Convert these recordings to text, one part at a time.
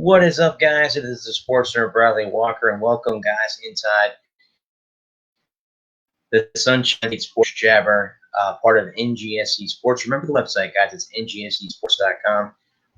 What is up, guys? It is the Sports Nerd Bradley Walker, and welcome, guys, inside the Sunshine Sports Jabber, part of NGSC Sports. Remember the website, guys. It's ngscsports.com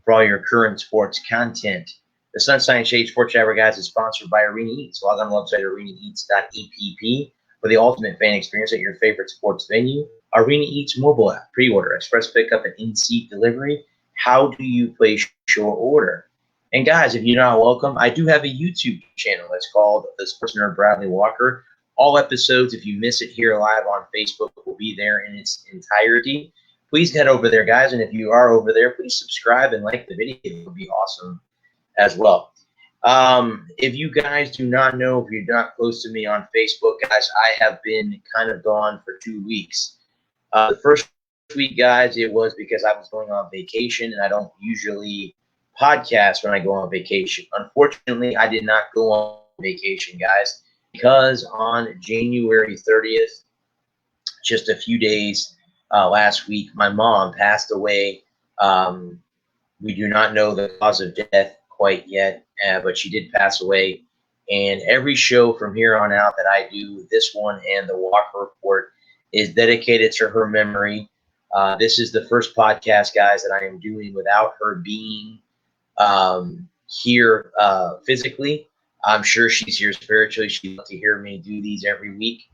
for all your current sports content. The Sunshine Shade Sports Jabber, guys, is sponsored by Arena Eats. Log on the website arenaeats.epp for the ultimate fan experience at your favorite sports venue. Arena Eats mobile app, pre-order, express pickup, and in-seat delivery. How do you place your order? And guys, if you're not welcome, I do have a YouTube channel that's called The Sports Nerd Bradley Walker. All episodes, if you miss it here live on Facebook, will be there in its entirety. Please head over there, guys. And if you are over there, please subscribe and like the video. It would be awesome as well. If you guys do not know, if you're not close to me on Facebook, guys, I have been kind of gone for 2 weeks. The first week, guys, it was because I was going on vacation, and I don't usually podcast when I go on vacation. Unfortunately, I did not go on vacation, guys, because on January 30th, just a few days last week, my mom passed away. We do not know the cause of death quite yet, but she did pass away. And every show from here on out that I do, this one and the Walker Report, is dedicated to her memory. This is the first podcast, guys, that I am doing without her being here physically. I'm sure she's here spiritually. She'd love to hear me do these every week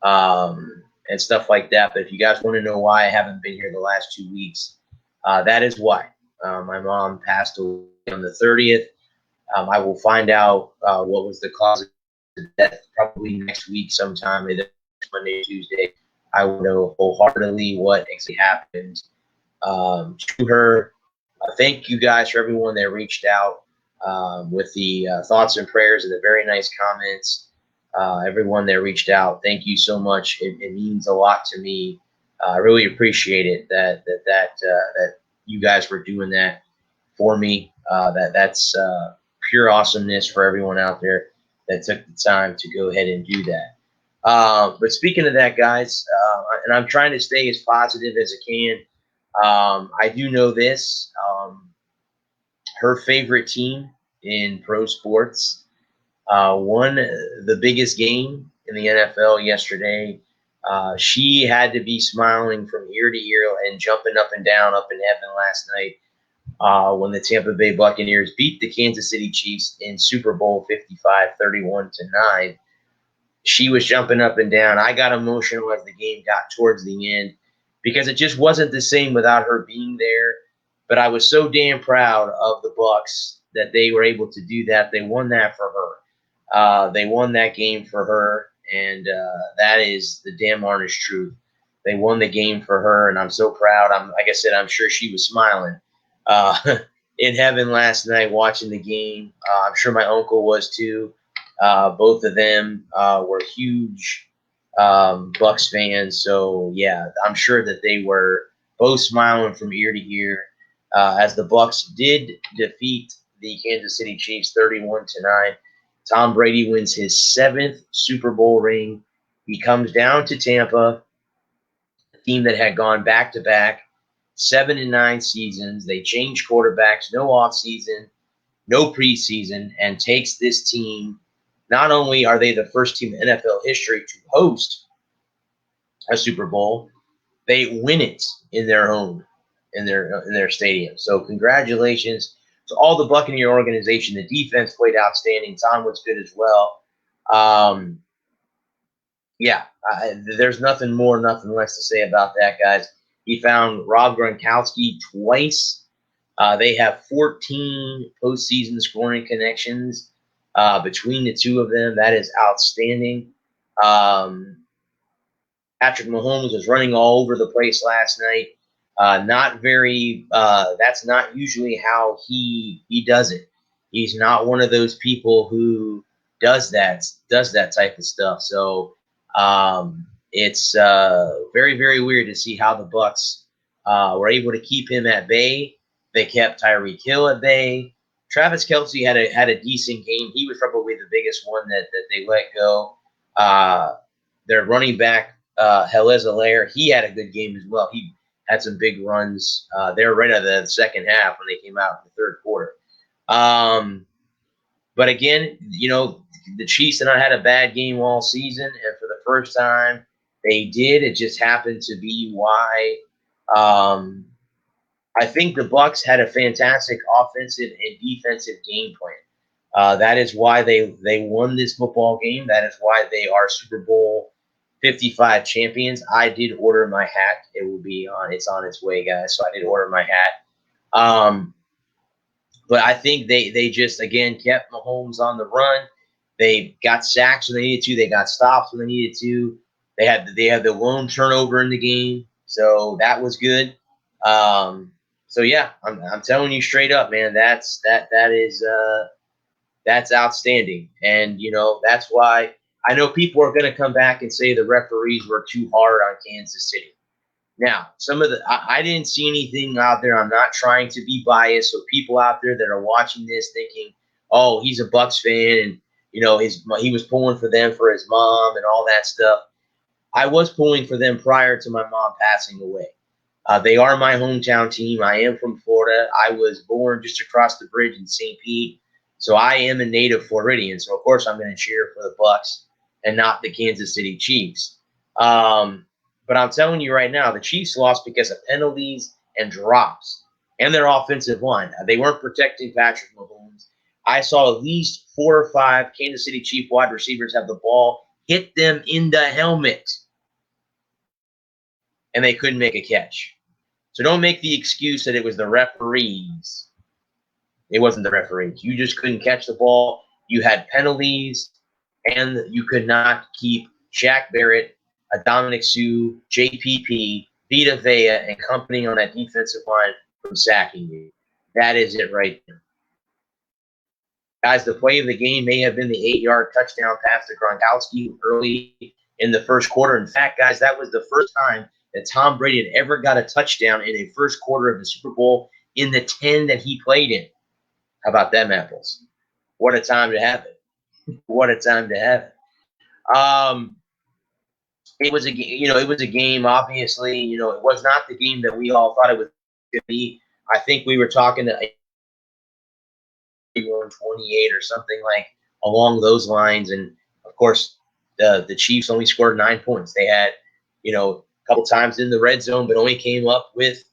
and stuff like that. But if you guys want to know why I haven't been here the last 2 weeks, that is why. My mom passed away on the 30th. I will find out what was the cause of death probably next week sometime, either Monday or Tuesday. I will know wholeheartedly what exactly happened to her. Thank you guys for everyone that reached out with the thoughts and prayers and the very nice comments. Everyone that reached out, thank you so much. It means a lot to me. I really appreciate it that you guys were doing that for me. That's pure awesomeness for everyone out there that took the time to go ahead and do that. But speaking of that, guys, and I'm trying to stay as positive as I can. I do know this. Her favorite team in pro sports won the biggest game in the NFL yesterday. She had to be smiling from ear to ear and jumping up and down up in heaven last night when the Tampa Bay Buccaneers beat the Kansas City Chiefs in Super Bowl 55, 31-9. She was jumping up and down. I got emotional as the game got towards the end because it just wasn't the same without her being there. But I was so damn proud of the Bucs that they were able to do that. They won that for her. They won that game for her, and that is the damn honest truth. They won the game for her, and I'm so proud. Like I said, I'm sure she was smiling in heaven last night watching the game. I'm sure my uncle was too. Both of them were huge Bucs fans, so yeah, I'm sure that they were both smiling from ear to ear as the Bucs did defeat the Kansas City Chiefs 31-9. Tom Brady wins his 7th Super Bowl ring. He comes down to Tampa, a team that had gone back-to-back 7-9 seasons. They changed quarterbacks, no offseason, no preseason, and takes this team. Not only are they the first team in NFL history to host a Super Bowl, they win it in their home, in their stadium. So congratulations to all the Buccaneer organization. The defense played outstanding. Tom was good as well. There's nothing more, nothing less to say about that, guys. He found Rob Gronkowski twice. They have 14 postseason scoring connections between the two of them. That is outstanding. Patrick Mahomes was running all over the place last night. That's not usually how he does it. He's not one of those people who does that type of stuff. So it's very, very weird to see how the Bucs were able to keep him at bay. They kept Tyreek Hill at bay. Travis Kelce had a decent game. He was probably the biggest one that they let go. Their running back, Helez Alaire, he had a good game as well. He had some big runs there right out of the second half when they came out in the third quarter. But again, the Chiefs and I had a bad game all season, and for the first time they did. It just happened to be why. I think the Bucs had a fantastic offensive and defensive game plan. That is why they won this football game. That is why they are Super Bowl 55 champions. I did order my hat. It's on its way, guys. So I did order my hat. But I think they just again kept Mahomes on the run. They got sacks when they needed to. They got stops when they needed to. They had the lone turnover in the game, so that was good. So yeah, I'm telling you straight up, man. That's outstanding, and that's why I know people are going to come back and say the referees were too hard on Kansas City. Now, I didn't see anything out there. I'm not trying to be biased. So people out there that are watching this thinking, oh, he's a Bucs fan, and he was pulling for them for his mom and all that stuff. I was pulling for them prior to my mom passing away. They are my hometown team. I am from Florida. I was born just across the bridge in St. Pete, so I am a native Floridian. So of course I'm going to cheer for the Bucs and not the Kansas City Chiefs. But I'm telling you right now, the Chiefs lost because of penalties and drops and their offensive line. They weren't protecting Patrick Mahomes. I saw at least 4 or 5 Kansas City Chief wide receivers have the ball hit them in the helmet, and they couldn't make a catch. So don't make the excuse that it was the referees. It wasn't the referees. You just couldn't catch the ball. You had penalties, and you could not keep Shaq Barrett, Dominic Sue, JPP, Vita Vea, and company on that defensive line from sacking you. That is it right there. Guys, the play of the game may have been the 8-yard touchdown pass to Gronkowski early in the first quarter. In fact, guys, that was the first time that Tom Brady had ever got a touchdown in a first quarter of the Super Bowl in the 10 that he played in. How about them apples? What a time to have it. What a time to have it. It was a game, obviously, it was not the game that we all thought it was going to be. I think we were talking to 28 or something like along those lines. And of course, the Chiefs only scored 9 points. They had, a couple times in the red zone, but only came up with,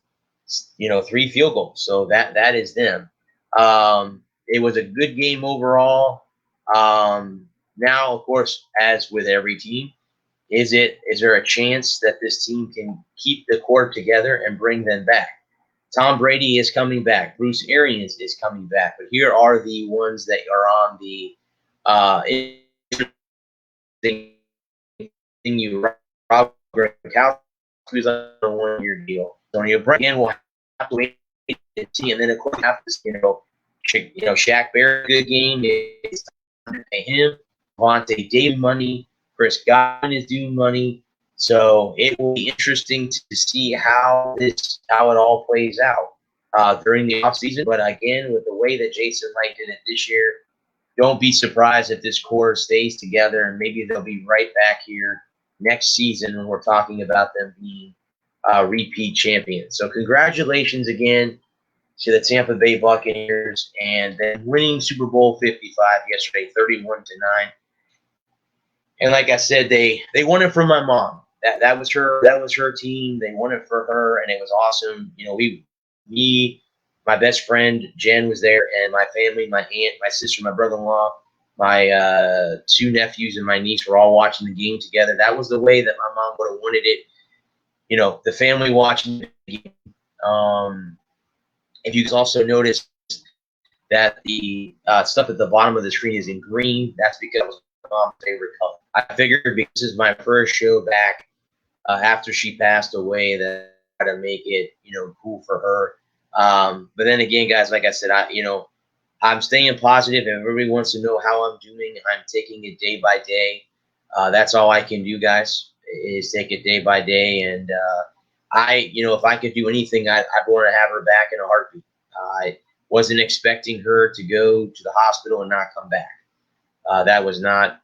3 field goals. So that is them. It was a good game overall. Now, of course, as with every team, is there a chance that this team can keep the core together and bring them back? Tom Brady is coming back. Bruce Arians is coming back. But here are the ones that are on the Rob Gronkowski, who's on a 1-year deal. Antonio Brown again will have to wait and see, and then of course have to Shaq Barrett, good game. It's time to pay him. Vontae Davis money. Chris Godwin is due money. So it will be interesting to see how it all plays out during the offseason. But again, with the way that Jason Light did it this year, don't be surprised if this core stays together, and maybe they'll be right back here next season when we're talking about them being repeat champions. So congratulations again to the Tampa Bay Buccaneers and then winning Super Bowl 55 yesterday, 31-9. And like I said, they won it for my mom. That was her team. They won it for her, and it was awesome. My best friend Jen was there, and my family, my aunt, my sister, my brother-in-law, my 2 nephews, and my niece were all watching the game together. That was the way that my mom would have wanted it. The family watching the game. If you also notice that the stuff at the bottom of the screen is in green, that's because it was my mom's favorite color. I figured because this is my first show back after she passed away that I had to make it, cool for her. But then again, guys, like I said, I'm staying positive, and everybody wants to know how I'm doing. I'm taking it day by day. That's all I can do, guys, is take it day by day. And if I could do anything, I'd want to have her back in a heartbeat. I wasn't expecting her to go to the hospital and not come back. That was not,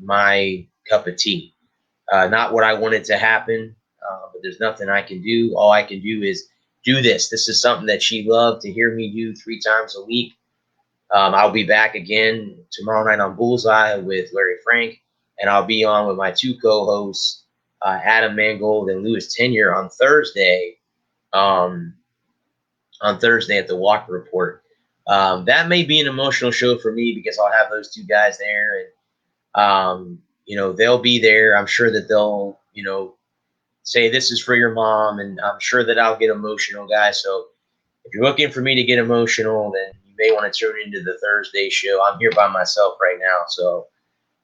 my cup of tea. Not what I wanted to happen, but there's nothing I can do. All I can do is do this. This is something that she loved to hear me do 3 times a week. I'll be back again tomorrow night on Bullseye with Larry Frank, and I'll be on with my 2 co-hosts, Adam Mangold and Louis Tenure on Thursday. On Thursday at the Walker Report. That may be an emotional show for me because I'll have those 2 guys there, and they'll be there. I'm sure that they'll say this is for your mom, and I'm sure that I'll get emotional, guys. So if you're looking for me to get emotional, then you may want to tune into the Thursday show. I'm here by myself right now, so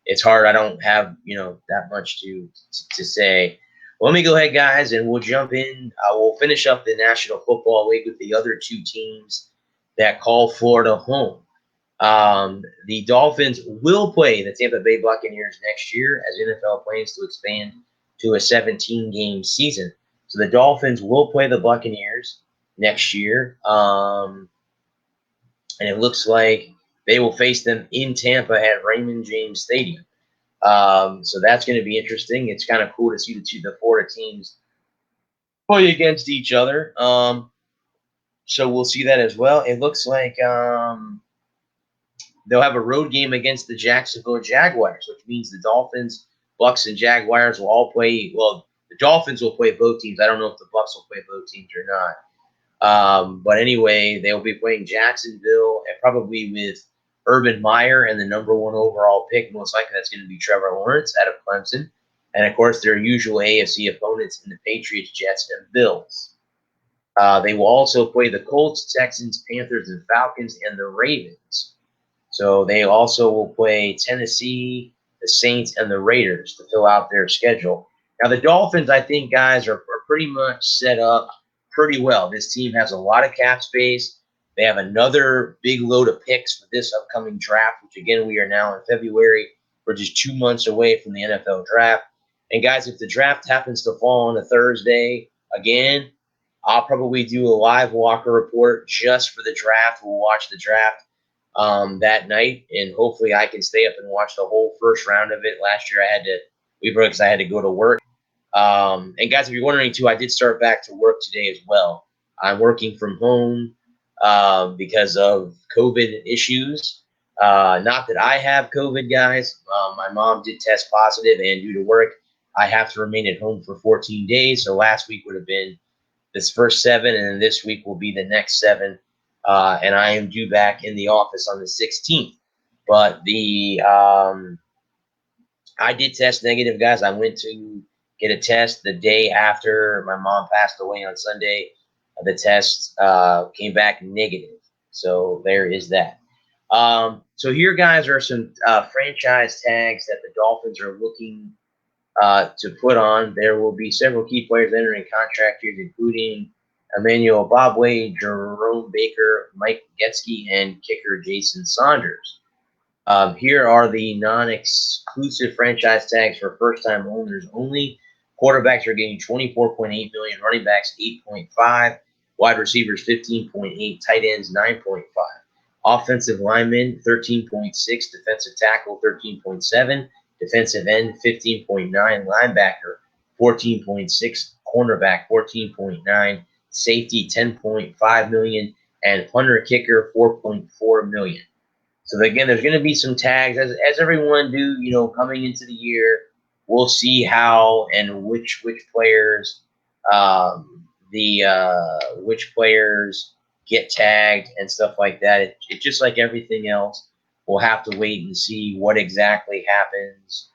it's hard. I don't have that much to say. Well, let me go ahead, guys, and we'll jump in. We'll finish up the National Football League with the other 2 teams that call Florida home. The Dolphins will play the Tampa Bay Buccaneers next year as NFL plans to expand to a 17-game season. So the Dolphins will play the Buccaneers next year, and it looks like they will face them in Tampa at Raymond James Stadium. So that's going to be interesting. It's kind of cool to see the Florida teams play against each other. So we'll see that as well. It looks like they'll have a road game against the Jacksonville Jaguars, which means the Dolphins, Bucks, and Jaguars will all play. Well, the Dolphins will play both teams. I don't know if the Bucks will play both teams or not. But anyway, they'll be playing Jacksonville, and probably with Urban Meyer and the number 1 overall pick. Most likely that's going to be Trevor Lawrence out of Clemson. And, of course, their usual AFC opponents in the Patriots, Jets, and Bills. They will also play the Colts, Texans, Panthers, and Falcons, and the Ravens. So they also will play Tennessee, the Saints, and the Raiders to fill out their schedule. Now, the Dolphins, I think, guys, are pretty much set up pretty well. This team has a lot of cap space. They have another big load of picks for this upcoming draft, which, again, we are now in February. We're just 2 months away from the NFL draft. And, guys, if the draft happens to fall on a Thursday, again, I'll probably do a live Walker Report just for the draft. We'll watch the draft that night, and hopefully I can stay up and watch the whole first round of it. Last year I had to leave because I had to go to work. And, guys, if you're wondering, too, I did start back to work today as well. I'm working from home because of COVID issues. Not that I have COVID, guys. My mom did test positive, and due to work, I have to remain at home for 14 days. So last week would have been this first 7, and then this week will be the next 7. And I am due back in the office on the 16th. But I did test negative, guys. I went to get a test the day after my mom passed away on Sunday. The test came back negative. So there is that. So here, guys, are some franchise tags that the Dolphins are looking to put on. There will be several key players entering contract years, including Emmanuel Bobway, Jerome Baker, Mike Getsky, and kicker Jason Saunders. Here are the non-exclusive franchise tags for first-time owners only. Quarterbacks are getting $24.8 million, running backs $8.5, wide receivers $15.8, tight ends $9.5, offensive linemen $13.6, defensive tackle $13.7, defensive end $15.9, linebacker $14.6, cornerback $14.9, safety $10.5 million, and punter kicker $4.4 million. So again, there's going to be some tags as everyone do, coming into the year. We'll see how and which players which players get tagged and stuff like that. It's just like everything else. We'll have to wait and see what exactly happens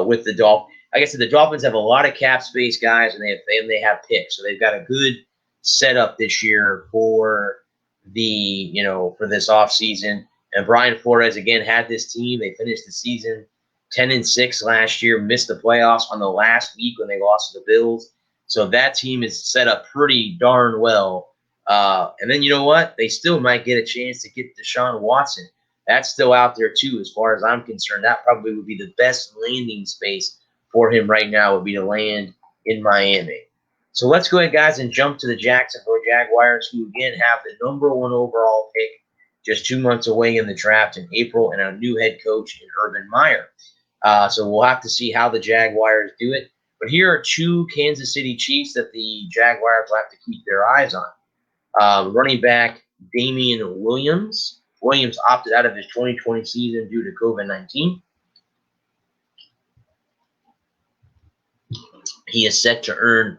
with the Dolphins. Like I said, the Dolphins have a lot of cap space, guys, and they have picks, so they've got a good setup this year for for this offseason. And Brian Flores again had this team. They finished the season 10-6 last year, missed the playoffs on the last week when they lost to the Bills. So that team is set up pretty darn well. And then you know what? They still might get a chance to get Deshaun Watson. That's still out there too, as far as I'm concerned. That probably would be the best landing space for him right now, would be to land in Miami. So let's go ahead, guys, and jump to the Jacksonville Jaguars, who again have the number 1 overall pick, just 2 months away in the draft in April, and a new head coach in Urban Meyer. So we'll have to see how the Jaguars do it. But here are two Kansas City Chiefs that the Jaguars will have to keep their eyes on. Running back Damian Williams. Williams opted out of his 2020 season due to COVID-19. He is set to earn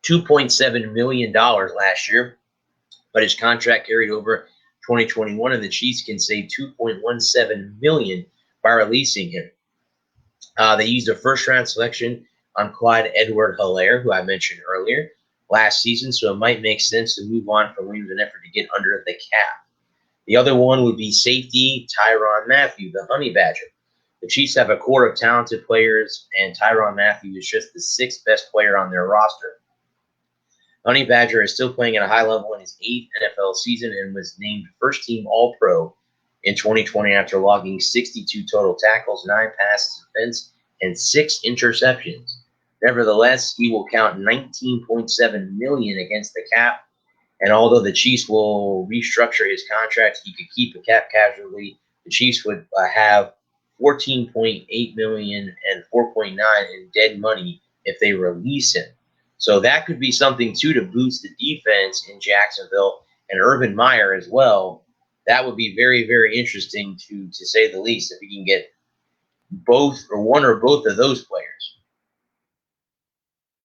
$2.7 million last year, but his contract carried over 2021, and the Chiefs can save $2.17 million by releasing him. They used a first-round selection on Clyde Edward-Helaire, who I mentioned earlier, last season, so it might make sense to move on from Williams in an effort to get under the cap. The other one would be safety Tyron Matthew, the Honey Badger. The Chiefs have a core of talented players, and Tyron Matthew is just the sixth best player on their roster. Honey Badger is still playing at a high level in his 8th NFL season and was named first-team All-Pro in 2020 after logging 62 total tackles, 9 passes defense, and 6 interceptions. Nevertheless, he will count $19.7 million against the cap, and although the Chiefs will restructure his contract, he could keep a cap casualty. The Chiefs would have $14.8 million and $4.9 in dead money if they release him. So that could be something, too, to boost the defense in Jacksonville, and Urban Meyer as well. That would be very, very interesting, to say the least, if we can get both or one or both of those players.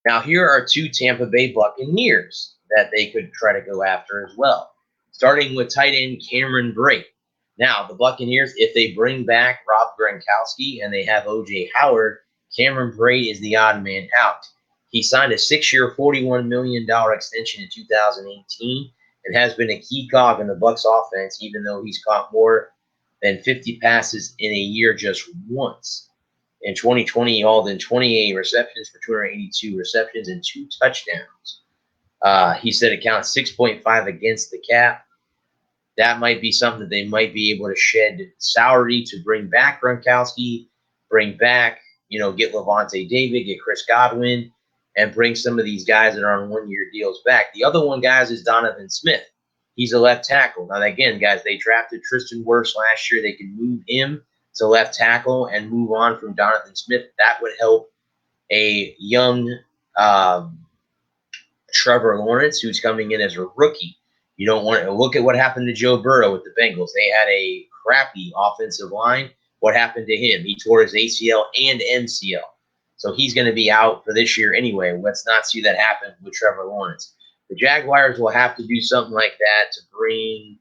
Now, here are two Tampa Bay Buccaneers that they could try to go after as well, starting with tight end Cameron Brate. Now, the Buccaneers, if they bring back Rob Gronkowski and they have O.J. Howard, Cameron Brate is the odd man out. He signed a 6-year, $41 million extension in 2018 and has been a key cog in the Bucs offense, even though he's caught more than 50 passes in a year just once. In 2020, he hauled in 28 receptions for 282 receptions and 2 touchdowns. He said it counts 6.5 against the cap. That might be something that they might be able to shed salary to bring back Gronkowski, bring back, get Levante David, get Chris Godwin, and bring some of these guys that are on one-year deals back. The other one, guys, is Donovan Smith. He's a left tackle. Now, again, guys, they drafted Tristan Wirfs last year. They can move him to left tackle and move on from Donovan Smith. That would help a young Trevor Lawrence, who's coming in as a rookie. You don't want to look at what happened to Joe Burrow with the Bengals. They had a crappy offensive line. What happened to him? He tore his ACL and MCL. So he's going to be out for this year anyway. Let's not see that happen with Trevor Lawrence. The Jaguars will have to do something like that to bring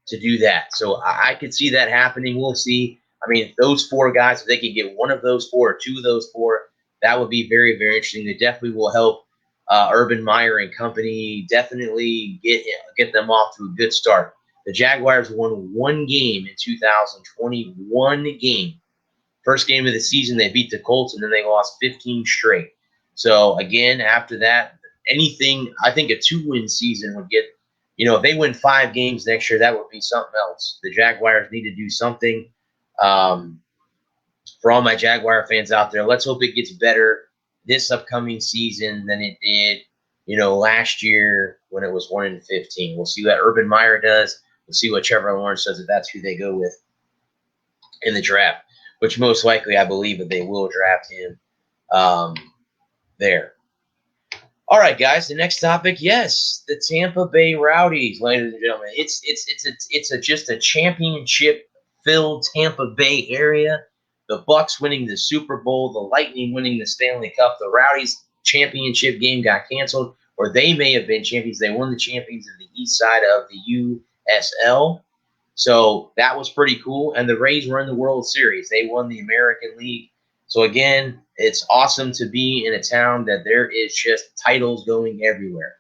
to do that. So I could see that happening. We'll see. I mean, if those 4 guys, if they can get one of those 4 or 2 of those 4, that would be very, very interesting. It definitely will help Urban Meyer and company definitely get them off to a good start. The Jaguars won 1 game in 2020, 1 game. First game of the season, they beat the Colts, and then they lost 15 straight. So, again, after that, anything, I think a 2-win season would get, if they win 5 games next year, that would be something else. The Jaguars need to do something. For all my Jaguar fans out there, let's hope it gets better this upcoming season than it did, last year when it was 1-15. We'll see what Urban Meyer does. We'll see what Trevor Lawrence does if that's who they go with in the draft, which most likely I believe that they will draft him there. All right, guys, the next topic, yes, the Tampa Bay Rowdies, ladies and gentlemen. It's just a championship-filled Tampa Bay area. The Bucs winning the Super Bowl, the Lightning winning the Stanley Cup. The Rowdies championship game got canceled, or they may have been champions. They won the champions of the east side of the USL. So that was pretty cool. And the Rays were in the World Series. They won the American League. So, again, it's awesome to be in a town that there is just titles going everywhere.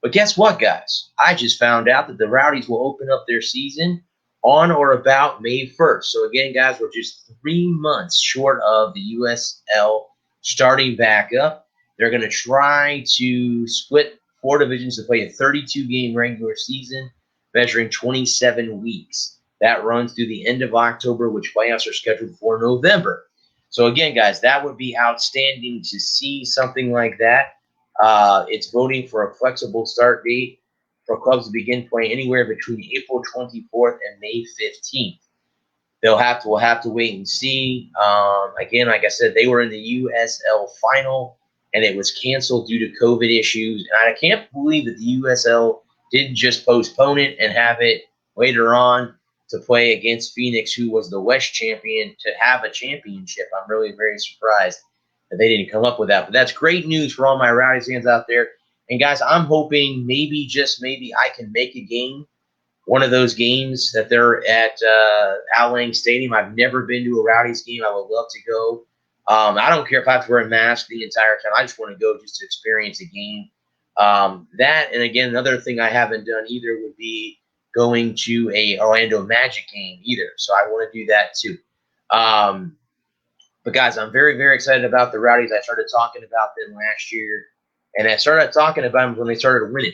But guess what, guys? I just found out that the Rowdies will open up their season on or about May 1st. So, again, guys, we're just 3 months short of the USL starting back up. They're going to try to split 4 divisions to play a 32-game regular season, measuring 27 weeks. That runs through the end of October, which playoffs are scheduled for November. So, again, guys, that would be outstanding to see something like that. It's voting for a flexible start date for clubs to begin playing anywhere between April 24th and May 15th. we'll have to wait and see. Again, like I said, they were in the USL final, and it was canceled due to COVID issues. And I can't believe that the USL didn't just postpone it and have it later on to play against Phoenix, who was the West champion, to have a championship. I'm really very surprised that they didn't come up with that. But that's great news for all my Rowdies fans out there. And guys, I'm hoping maybe, just maybe, I can make a game, one of those games that they're at Al Lang Stadium. I've never been to a Rowdies game. I would love to go. I don't care if I have to wear a mask the entire time. I just want to go just to experience a game. That, and again, another thing I haven't done either would be going to a Orlando Magic game either. So I want to do that too. But guys, I'm very, very excited about the Rowdies. I started talking about them last year, and I started talking about them when they started winning.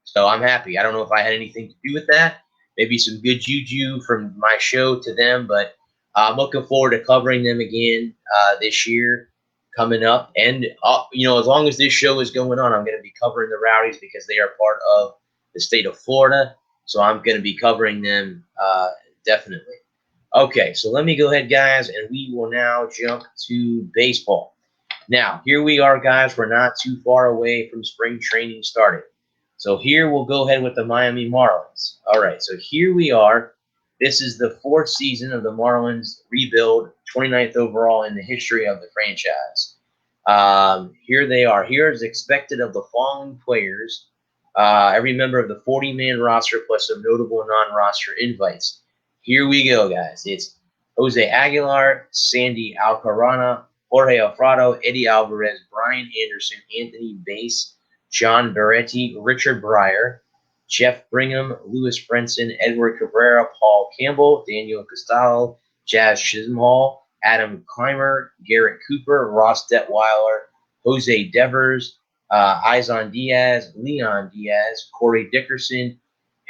So I'm happy. I don't know if I had anything to do with that. Maybe some good juju from my show to them, but I'm looking forward to covering them again this year coming up. And, as long as this show is going on, I'm going to be covering the Rowdies because they are part of the state of Florida. So I'm going to be covering them definitely. Okay, so let me go ahead, guys, and we will now jump to baseball. Now, here we are, guys. We're not too far away from spring training starting. So here we'll go ahead with the Miami Marlins. All right, so here we are. This is the 4th season of the Marlins rebuild, 29th overall in the history of the franchise. Here they are. Here is expected of the following players. Every member of the 40-man roster plus some notable non-roster invites. Here we go, guys. It's Jose Aguilar, Sandy Alcarana, Jorge Alfredo, Eddie Alvarez, Brian Anderson, Anthony Bass, John Beretti, Richard Breyer, Jeff Brigham, Louis Brenson, Edward Cabrera, Paul Campbell, Daniel Castallo, Jazz Chisholm, Adam Clymer, Garrett Cooper, Ross Detweiler, Jose Devers, Izan Diaz, Leon Diaz, Corey Dickerson,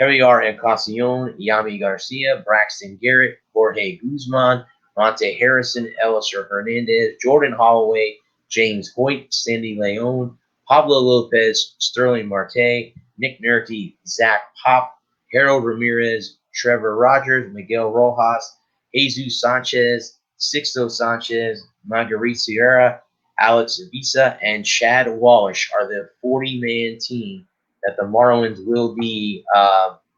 Javier Encarnacion, Yami Garcia, Braxton Garrett, Jorge Guzman, Monte Harrison, Eliezer Hernandez, Jordan Holloway, James Hoyt, Sandy Leon, Pablo Lopez, Sterling Marte, Nick Nurte, Zach Pop, Harold Ramirez, Trevor Rogers, Miguel Rojas, Jesus Sanchez, Sixto Sanchez, Marguerite Sierra, Alex Visa, and Chad Walsh are the 40-man team that the Marlins will be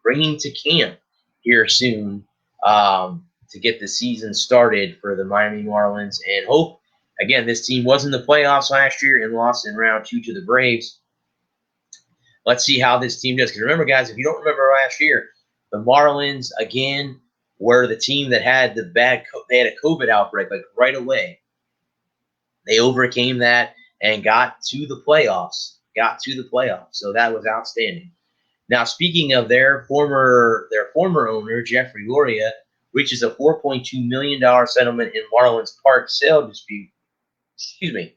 bringing to camp here soon to get the season started for the Miami Marlins. And hope, again, this team was in the playoffs last year and lost in round 2 to the Braves. Let's see how this team does. Because remember, guys, if you don't remember last year, the Marlins, again, were the team that had they had a COVID outbreak like right away. They overcame that and got to the playoffs. So that was outstanding. Now, speaking of their former owner, Jeffrey Loria, reaches a $4.2 million settlement in Marlins Park sale dispute. Excuse me.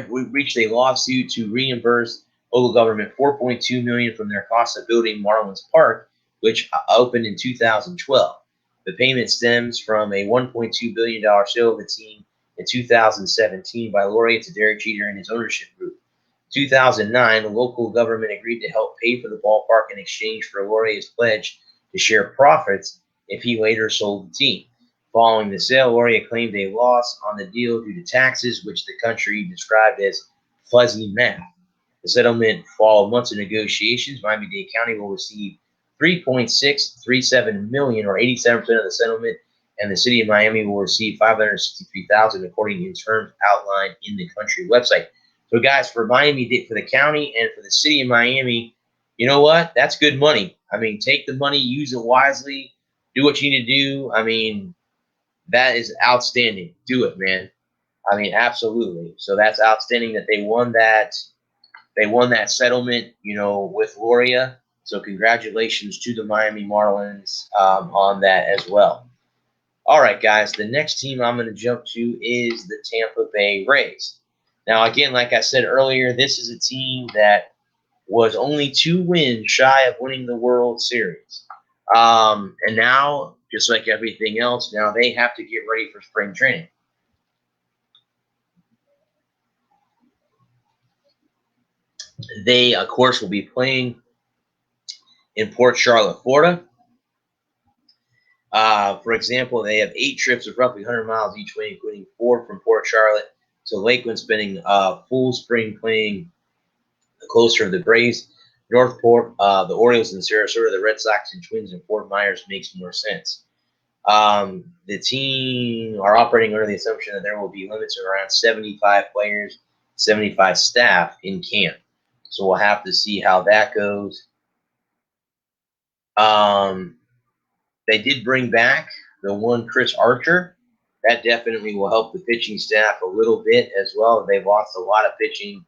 We reached a lawsuit to reimburse local government $4.2 million from their cost of building Marlins Park, which opened in 2012. The payment stems from a $1.2 billion sale of the team in 2017 by Loria to Derek Jeter and his ownership group. In 2009, the local government agreed to help pay for the ballpark in exchange for Loria's pledge to share profits if he later sold the team. Following the sale, Loria claimed a loss on the deal due to taxes, which the country described as fuzzy math. The settlement followed months of negotiations. Miami-Dade County will receive $3.637 million, or 87% of the settlement, and the city of Miami will receive $563,000, according to terms outlined in the country website. So, guys, for Miami, for the county, and for the city of Miami, you know what? That's good money. I mean, take the money, use it wisely, do what you need to do. I mean, that is outstanding. Do it, man. I mean, absolutely. So that's outstanding that they won that. They won that settlement, with Loria. So congratulations to the Miami Marlins on that as well. All right, guys. The next team I'm going to jump to is the Tampa Bay Race. Now, again, like I said earlier, this is a team that was only 2 wins shy of winning the World Series. And now, just like everything else, now they have to get ready for spring training. They, of course, will be playing in Port Charlotte, Florida. For example, they have 8 trips of roughly 100 miles each way, including 4 from Port Charlotte to Lakeland, spending full spring playing closer to the Braves, Northport, the Orioles, and Sarasota, the Red Sox, and Twins, and Fort Myers makes more sense. The team are operating under the assumption that there will be limits of around 75 players, 75 staff in camp. So we'll have to see how that goes. They did bring back the one Chris Archer. That definitely will help the pitching staff a little bit as well. They've lost a lot of pitching,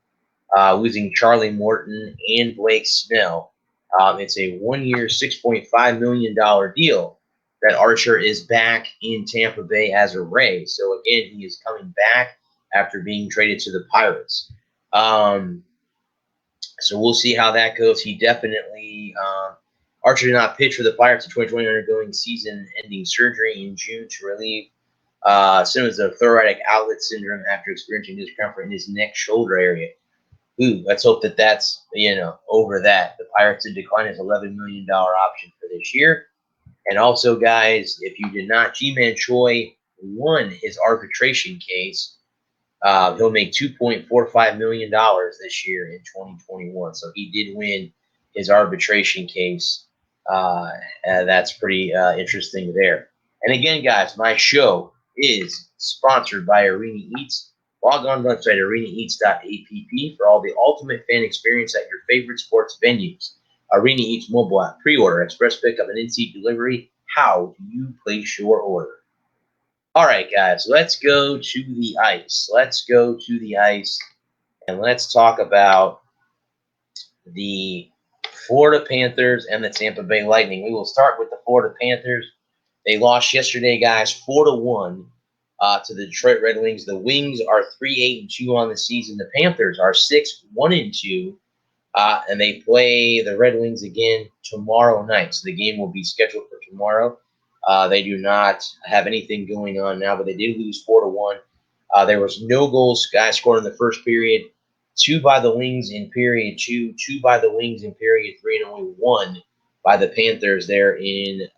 losing Charlie Morton and Blake Snell. It's a 1-year, $6.5 million deal that Archer is back in Tampa Bay as a Ray. So, again, he is coming back after being traded to the Pirates. So we'll see how that goes. He definitely Archer did not pitch for the Pirates in 2020, undergoing season-ending surgery in June to relieve symptoms of thoracic outlet syndrome after experiencing discomfort in his neck shoulder area. Ooh, let's hope that that's over that. The Pirates did decline his $11 million option for this year. And also, guys, if you did not, G-Man Choi won his arbitration case. He'll make $2.45 million this year in 2021. So he did win his arbitration case. And that's pretty interesting there. And again, guys, my show is sponsored by Arena Eats. Log on to the website arenaeats.app for all the ultimate fan experience at your favorite sports venues. Arena Eats mobile app, pre-order, express pickup, and in-seat delivery. How do you place your order? All right, guys, let's go to the ice. Let's go to the ice, and let's talk about the Florida Panthers and the Tampa Bay Lightning. We will start with the Florida Panthers. They lost yesterday, guys, 4-1 to the Detroit Red Wings. The Wings are 3-8-2 on the season. The Panthers are 6-1-2, and they play the Red Wings again tomorrow night. So the game will be scheduled for tomorrow. They do not have anything going on now, but they did lose 4-1. There was no goals, guys, scored in the first period. 2 by the Wings in period 2, 2 by the Wings in period 3, and only 1 by the Panthers there in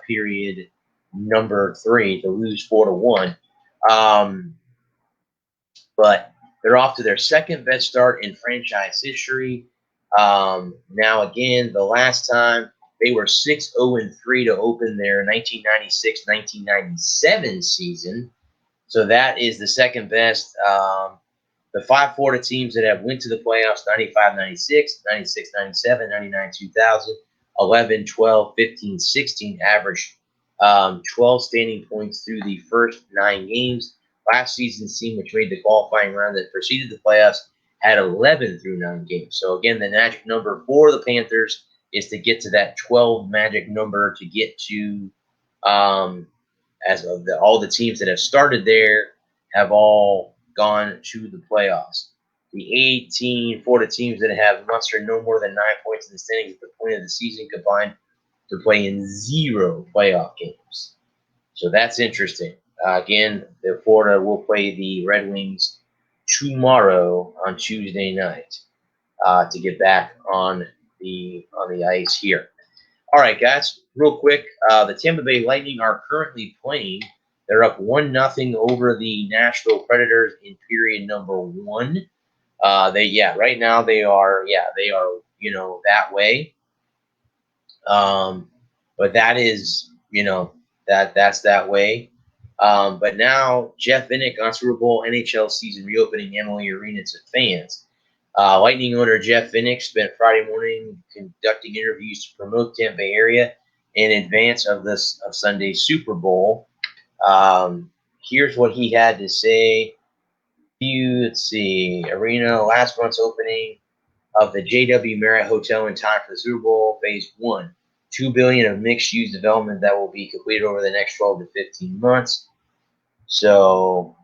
period number 3 to lose 4-1. But they're off to their second best start in franchise history. Now, again, the last time they were 6-0-3 to open their 1996-1997 season. So that is the second best. The 5 Florida teams that have went to the playoffs, 95-96, 96-97, 99-2000, 11, 12, 15, 16, averaged 12 standing points through the first 9 games. Last season's team, which made the qualifying round that preceded the playoffs, had 11 through 9 games. So, again, the magic number for the Panthers is to get to that 12 magic number to get to, as of all the teams that have started there, have all gone to the playoffs. The 18 Florida teams that have mustered no more than 9 points in the standings at the point of the season combined to play in 0 playoff games. So that's interesting. Again, the Florida will play the Red Wings tomorrow on Tuesday night to get back on the ice here. All right, guys, real quick, the Tampa Bay Lightning are currently playing. They're up 1-0 over the Nashville Predators in period number 1. Right now they are that way. But that is, that's that way. But now Jeff Vinik on Super Bowl NHL season reopening Emily Arena to fans. Lightning owner Jeff Vinik spent Friday morning conducting interviews to promote Tampa Bay area in advance of Sunday's Super Bowl. Here's what he had to say. Let's see. Arena, last month's opening of the JW Marriott Hotel in time for the Super Bowl Phase 1. $2 billion of mixed-use development that will be completed over the next 12 to 15 months. So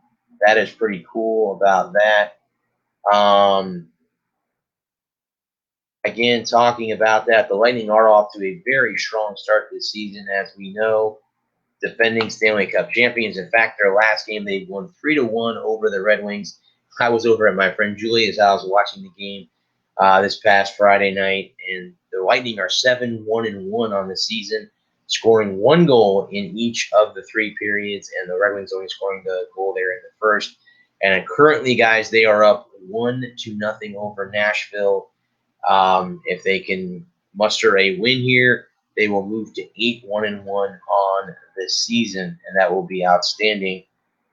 that is pretty cool about that. Again, talking about that, the Lightning are off to a very strong start this season, as we know. Defending Stanley Cup champions. In fact, their last game, they won 3-1 over the Red Wings. I was over at my friend Julia's house watching the game this past Friday night, and the Lightning are 7-1-1 on the season. scoring 1 goal in each of the 3 periods, and the Red Wings only scoring the goal there in the first. And currently, guys, they are up 1-0 over Nashville. If they can muster a win here, they will move to 8-1-1 on the season, and that will be outstanding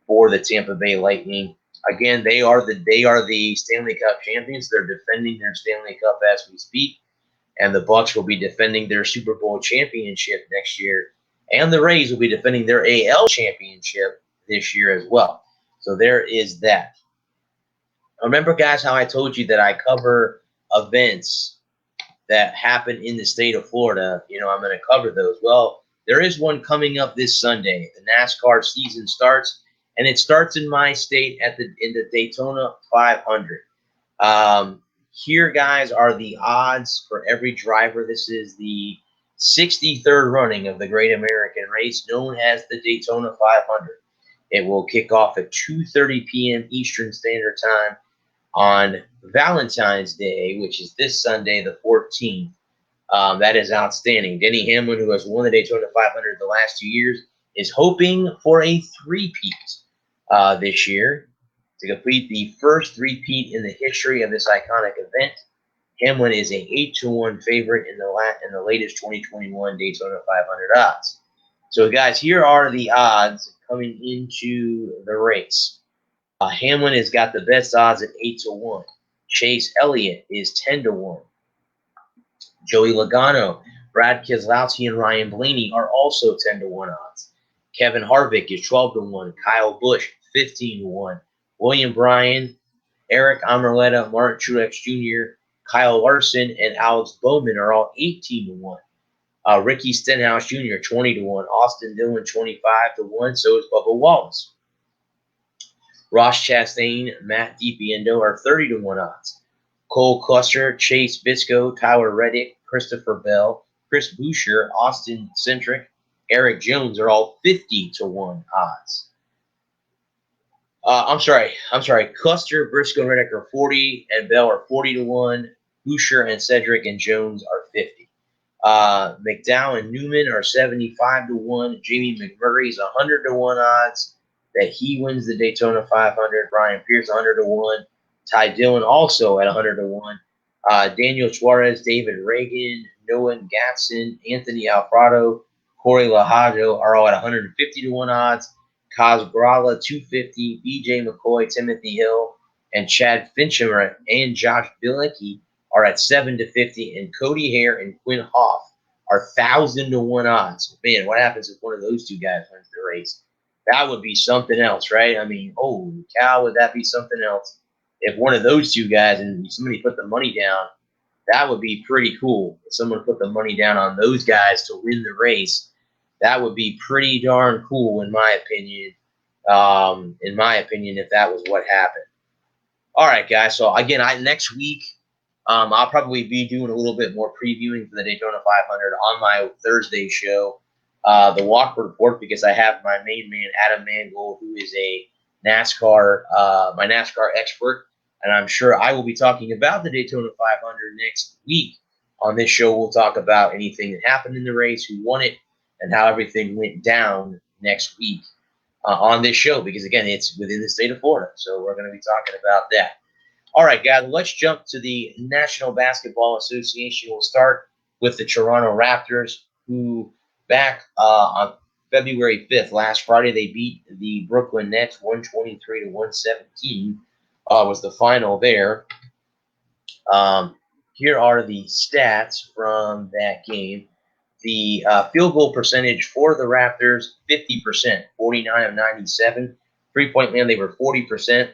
for the Tampa Bay Lightning. Again, they are the Stanley Cup champions. They're defending their Stanley Cup as we speak, and the Bucks will be defending their Super Bowl championship next year, and the Rays will be defending their AL championship this year as well. So there is that. Remember, guys, how I told you that I cover events that happen in the state of Florida? I'm going to cover those. Well, there is one coming up this Sunday. The NASCAR season starts, and it starts in my state in the Daytona 500. Here, guys, are the odds for every driver. This is the 63rd running of the Great American Race, known as the Daytona 500. It will kick off at 2:30 p.m. Eastern Standard Time on Valentine's Day, which is this Sunday, the 14th. That is outstanding. Denny Hamlin, who has won the Daytona 500 the last 2 years, is hoping for a three-peat this year to complete the first three-peat in the history of this iconic event. Hamlin is a 8-1 favorite in the latest 2021 Daytona 500 odds. So, guys, here are the odds coming into the race. Hamlin has got the best odds at 8-1. Chase Elliott is 10-1. Joey Logano, Brad Keselowski, and Ryan Blaney are also 10-1 odds. Kevin Harvick is 12-1. Kyle Busch, 15-1. William Bryan, Eric Almirola, Martin Truex Jr., Kyle Larson, and Alex Bowman are all 18-1. Ricky Stenhouse Jr., 20-1. Austin Dillon, 25-1. So is Bubba Wallace. Ross Chastain, Matt DiPietro are 30-1 odds. Cole Custer, Chase Briscoe, Tyler Reddick, Christopher Bell, Chris Buescher, Austin Cindric, Eric Jones are all 50-1 odds. I'm sorry. Custer, Briscoe, and Reddick are 40, and Bell are 40-1. Buescher and Cedric and Jones are 50. McDowell and Newman are 75-1. Jamie McMurray is 100-1 odds that he wins the Daytona 500. Brian Pierce 100-1. Ty Dillon also at 100-1. Daniel Suarez, David Reagan, Noah Gatson, Anthony Alfredo, Corey Lahajo are all at 150-1 odds. Kaz Grala 250, BJ McCoy, Timothy Hill, and Chad Fincham and Josh Bilicki are at 7-50, and Cody Hare and Quinn Hoff are 1,000-1 odds. Man, what happens if one of those two guys wins the race? That would be something else, right? I mean, holy cow, would that be something else? If one of those two guys and somebody put the money down, that would be pretty cool. If someone put the money down on those guys to win the race, that would be pretty darn cool, in my opinion. If that was what happened. All right, guys. So again, next week, I'll probably be doing a little bit more previewing for the Daytona 500 on my Thursday show, the Walk Report, because I have my main man Adam Mangold, who is a NASCAR, my NASCAR expert, and I'm sure I will be talking about the Daytona 500 next week. On this show, we'll talk about anything that happened in the race, who won it, and how everything went down next week on this show, because, again, it's within the state of Florida, so we're going to be talking about that. All right, guys, let's jump to the National Basketball Association. We'll start with the Toronto Raptors, who back on February 5th, last Friday, they beat the Brooklyn Nets 123-117 was the final there. Here are the stats from that game. The field goal percentage for the Raptors, 50%, 49 of 97. Three-point land, they were 40%,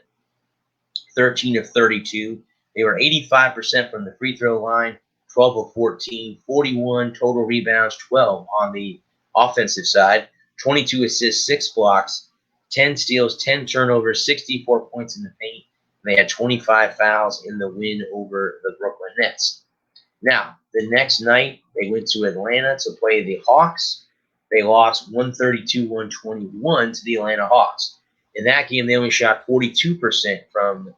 13 of 32. They were 85% from the free throw line, 12 of 14, 41 total rebounds, 12 on the offensive side, 22 assists, 6 blocks, 10 steals, 10 turnovers, 64 points in the paint. They had 25 fouls in the win over the Brooklyn Nets. Now, the next night, they went to Atlanta to play the Hawks. They lost 132-121 to the Atlanta Hawks. In that game, they only shot 42% from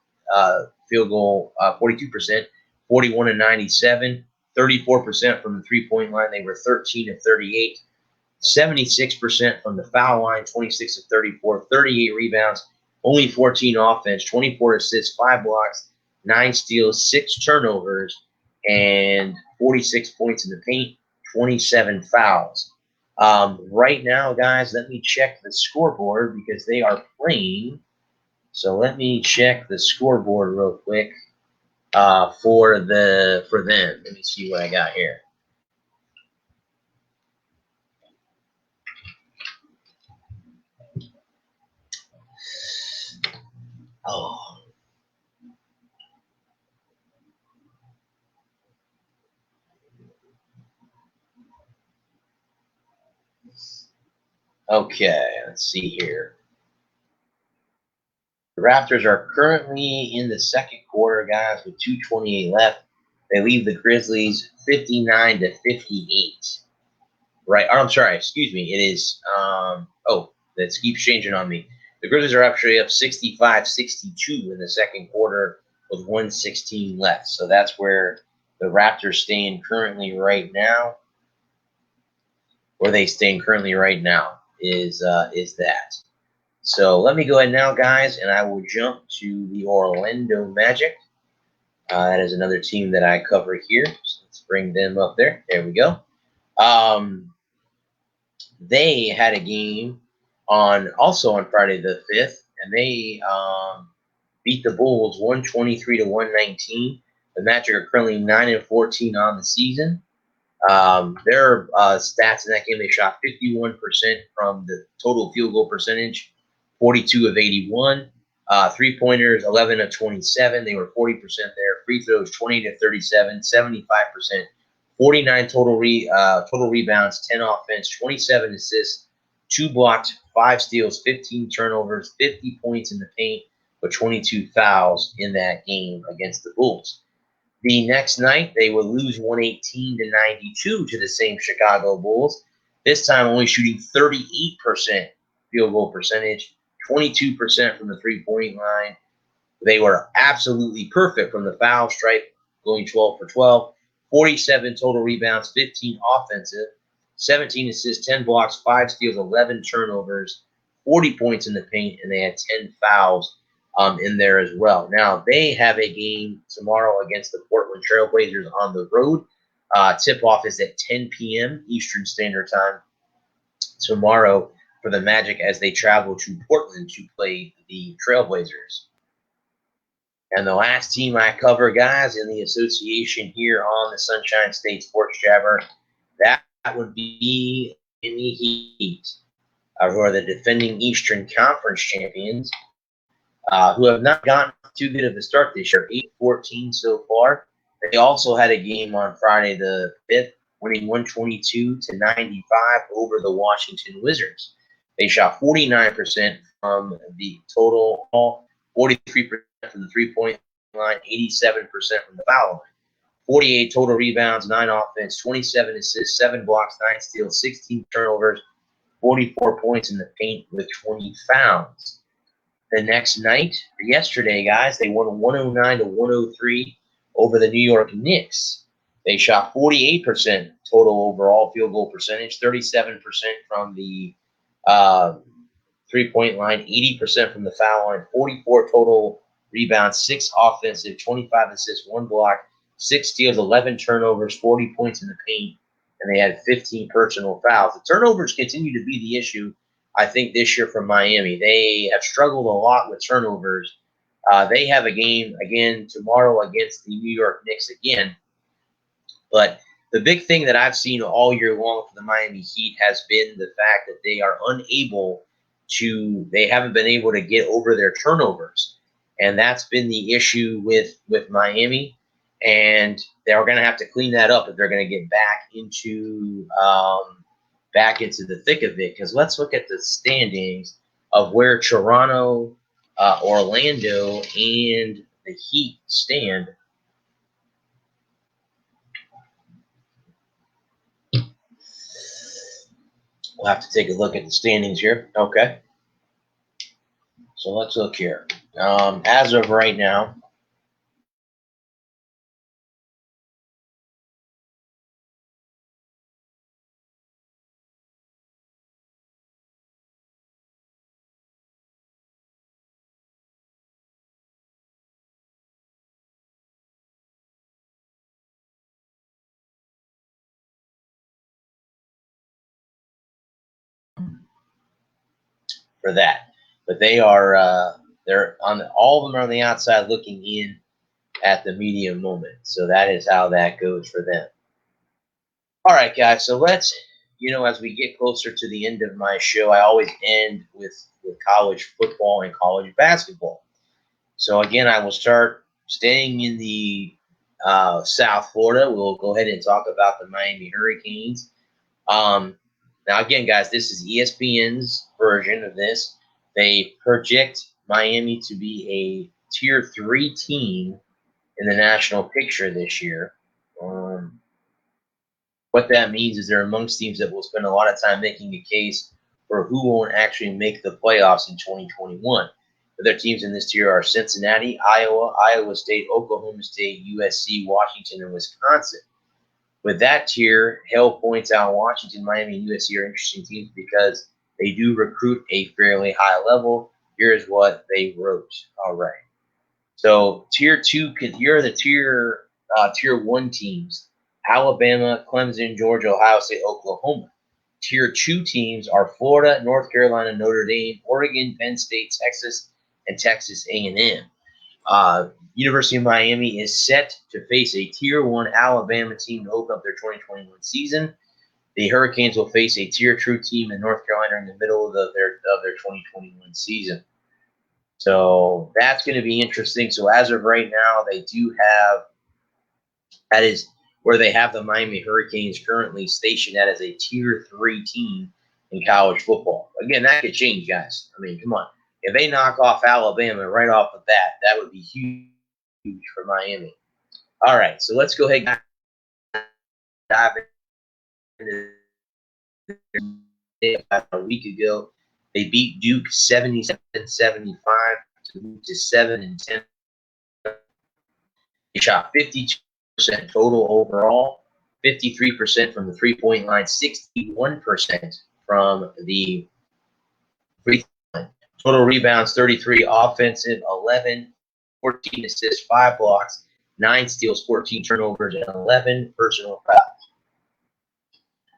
field goal, 42%, 41 of 97, 34% from the three-point line. They were 13 of 38. 76% from the foul line, 26 of 34, 38 rebounds, only 14 offense, 24 assists, 5 blocks, 9 steals, 6 turnovers, and 46 points in the paint, 27 fouls. Right now, guys, let me check the scoreboard because they are playing. So let me check the scoreboard real quick for them. Let me see what I got here. Oh. Okay, let's see here. The Raptors are currently in the second quarter, guys, with 2:28 left. They leave the Grizzlies 59 to 58. Right? Or, I'm sorry, excuse me. It is that keeps changing on me. The Grizzlies are actually up 65-62 in the second quarter with 1:16 left. So that's where the Raptors stand currently right now. Where they stand currently right now is that. So let me go ahead now, guys, and I will jump to the Orlando Magic. That is another team that I cover here. So let's bring them up there. There we go. They had a game also on Friday the 5th, and they beat the Bulls 123 to 119. The Magic are currently 9-14 on the season. Their stats in that game, they shot 51% from the total field goal percentage, 42 of 81. Three-pointers, 11 of 27. They were 40% there. Free throws, 20 to 37, 75%. 49 total rebounds, 10 offense, 27 assists, 2 blocks, 5 steals, 15 turnovers, 50 points in the paint, but 22 fouls in that game against the Bulls. The next night, they would lose 118 to 92 to the same Chicago Bulls. This time, only shooting 38% field goal percentage, 22% from the three-point line. They were absolutely perfect from the foul stripe, going 12 for 12. 47 total rebounds, 15 offensive, 17 assists, 10 blocks, 5 steals, 11 turnovers, 40 points in the paint, and they had 10 fouls in there as well. Now, they have a game tomorrow against the Portland Trailblazers on the road. Tip-off is at 10 p.m. Eastern Standard Time tomorrow for the Magic as they travel to Portland to play the Trailblazers. And the last team I cover, guys, in the association here on the Sunshine State Sports Jabber, that would be in the Heat, who are the defending Eastern Conference champions, who have not gotten too good of a start this year, 8-14 so far. They also had a game on Friday the 5th, winning 122 to 95 over the Washington Wizards. They shot 49% from the total, 43% from the three-point line, 87% from the foul line. 48 total rebounds, 9 offense, 27 assists, 7 blocks, 9 steals, 16 turnovers, 44 points in the paint with 20 fouls. The next night, yesterday, guys, they won 109 to 103 over the New York Knicks. They shot 48% total overall field goal percentage, 37% from the three-point line, 80% from the foul line, 44 total rebounds, 6 offensive, 25 assists, 1 block, 6 steals, 11 turnovers, 40 points in the paint, and they had 15 personal fouls. The turnovers continue to be the issue, I think, this year from Miami. They have struggled a lot with turnovers. They have a game again tomorrow against the New York Knicks again. But the big thing that I've seen all year long for the Miami Heat has been the fact that they haven't been able to get over their turnovers. And that's been the issue with Miami. And they're going to have to clean that up if they're going to get back into the thick of it. Because let's look at the standings of where Toronto, Orlando, and the Heat stand. We'll have to take a look at the standings here. Okay. So let's look here. As of right now, for that. But they are they're on all of them are on the outside looking in at the medium moment. So that is how that goes for them. All right, guys. So let's, as we get closer to the end of my show, I always end with college football and college basketball. So again, I will start staying in the South Florida. We'll go ahead and talk about the Miami Hurricanes. Now, again, guys, this is ESPN's version of this. They project Miami to be a Tier 3 team in the national picture this year. What that means is they're amongst teams that will spend a lot of time making the case for who won't actually make the playoffs in 2021. Other teams in this tier are Cincinnati, Iowa, Iowa State, Oklahoma State, USC, Washington, and Wisconsin. With that tier, Hale points out Washington, Miami, and USC are interesting teams because they do recruit a fairly high level. Here's what they wrote. All right. So tier 2, here are the tier 1 teams: Alabama, Clemson, Georgia, Ohio State, Oklahoma. Tier 2 teams are Florida, North Carolina, Notre Dame, Oregon, Penn State, Texas, and Texas A&M. University of Miami is set to face a Tier 1 Alabama team to open up their 2021 season. The Hurricanes will face a Tier 2 team in North Carolina in the middle of their 2021 season. So that's going to be interesting. So as of right now, they do have – that is where they have the Miami Hurricanes currently stationed at as a Tier 3 team in college football. Again, that could change, guys. I mean, come on. If they knock off Alabama right off the bat, that would be huge for Miami. All right, so let's go ahead and dive into about a week ago. They beat Duke 77-75 to move to 7-10. They shot 52% total overall, 53% from the three-point line, 61% from the free throw line. Total rebounds 33, offensive 11, 14 assists, 5 blocks, 9 steals, 14 turnovers, and 11 personal fouls.